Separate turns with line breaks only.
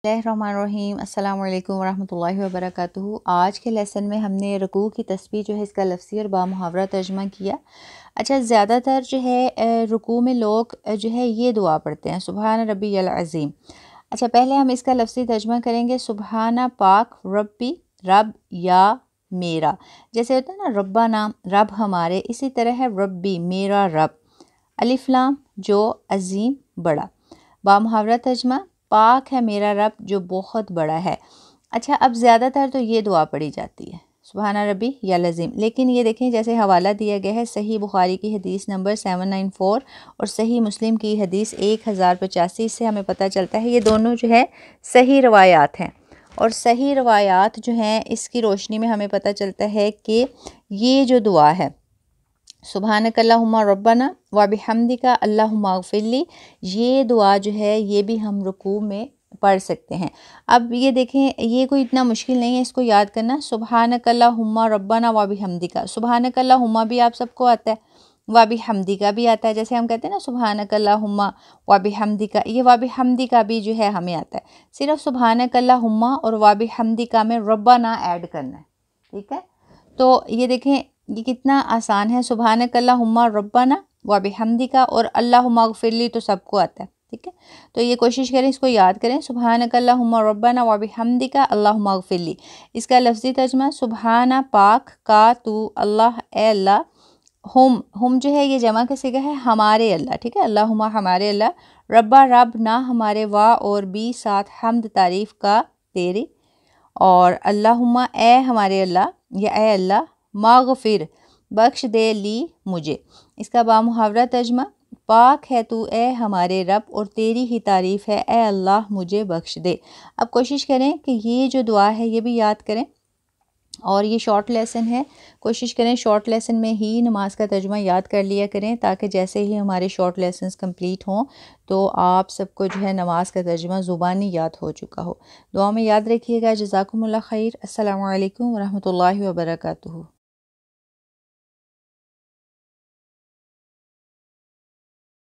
बिस्मिल्लाहिर्रहमानिर्रहीम। अस्सलाम वालेकुम वरहमतुल्लाहि वबरकातुहू। आज के लेसन में हमने रुकू की तस्बीह जो है इसका लफ्ज़ी और बामुहावरा तर्जुमा किया। अच्छा, ज़्यादातर जो है रुकू में लोग जो है ये दुआ पढ़ते हैं, सुबहान रब्बियल अज़ीम। अच्छा, पहले हम इसका लफ्ज़ी तर्जुमा करेंगे। सुबहाना पाक, रब्बी रब या मेरा, जैसे होता है ना रब्बाना रब हमारे, इसी तरह है रब्बी मेरा रब। अलिफ लाम जो अज़ीम बड़ा। बामुहावरा तर्जुमा पाक है मेरा रब जो बहुत बड़ा है। अच्छा, अब ज़्यादातर तो ये दुआ पढ़ी जाती है सुबहाना रब्बी या लज़ीम, लेकिन ये देखें जैसे हवाला दिया गया है सही बुखारी की हदीस नंबर 794 और सही मुस्लिम की हदीस 1085 से हमें पता चलता है ये दोनों जो है सही रवायात हैं। और सही रवायात जो हैं इसकी रोशनी में हमें पता चलता है कि ये जो दुआ है सुबहानक अल्लाहुम्मा रब्बना व बिहम्दिका अल्लाहुम्मा अग़फ़िरली, ये दुआ जो है ये भी हम रुकू में पढ़ सकते हैं। अब ये देखें ये कोई इतना मुश्किल नहीं है इसको याद करना। सुबहानक अल्लाहुम्मा रब्बना व बिहम्दिका, सुबहानक अल्लाहुम्मा भी आप सबको आता है, व बिहम्दिका भी आता है। जैसे हम कहते हैं ना सुबहानक अल्लाहुम्मा व बिहम्दिका, ये व बिहम्दिका भी जो है हमें आता है। सिर्फ सुबहानक अल्लाहुम्मा और व बिहम्दिका में रब्बना ऐड करना है, ठीक है। तो ये देखें ये कितना आसान है। सुबहानक अल्लाहुम्मा रब्बना व बिहम्दिका और अल्लाहुम्मा अग़फ़िरली तो सबको आता है, ठीक है। तो ये कोशिश करें इसको याद करें। सुबहानक अल्लाहुम्मा रब्बना व बिहम्दिका अल्लाहुम्मा अग़फ़िरली। इसका लफ्ज़ी तर्जुमा सुबहाना पाक का तू अल्लाह ए अल्लाह, हम जो है ये जमा का सिगा है हमारे अल्लाह, ठीक है। अल्लाहुम्मा हमारे अल्लाह, रब्बा रब ना हमारे, वा और बी साथ हम्द तारीफ़ का तेरी, और अल्लाहुम्मा ए हमारे अल्लाह या ए अल्लाह माग़फ़िर बख्श दे ली मुझे। इसका बामुहावरा तर्जुमा पाक है तू ए हमारे रब और तेरी ही तारीफ़ है ए अल्लाह मुझे बख्श दे। अब कोशिश करें कि ये जो दुआ है ये भी याद करें, और ये शॉर्ट लेसन है, कोशिश करें शॉर्ट लेसन में ही नमाज का तर्जुमा याद कर लिया करें, ताकि जैसे ही हमारे शॉर्ट लेसन्स कंप्लीट हों तो आप सबको जो है नमाज का तर्जुमा ज़ुबानी याद हो चुका हो। दुआ में याद रखिएगा। जज़ाकुमुल्लाह खैर। अस्सलामु अलैकुम वरहमतुल्लाहि वबरकातुहू।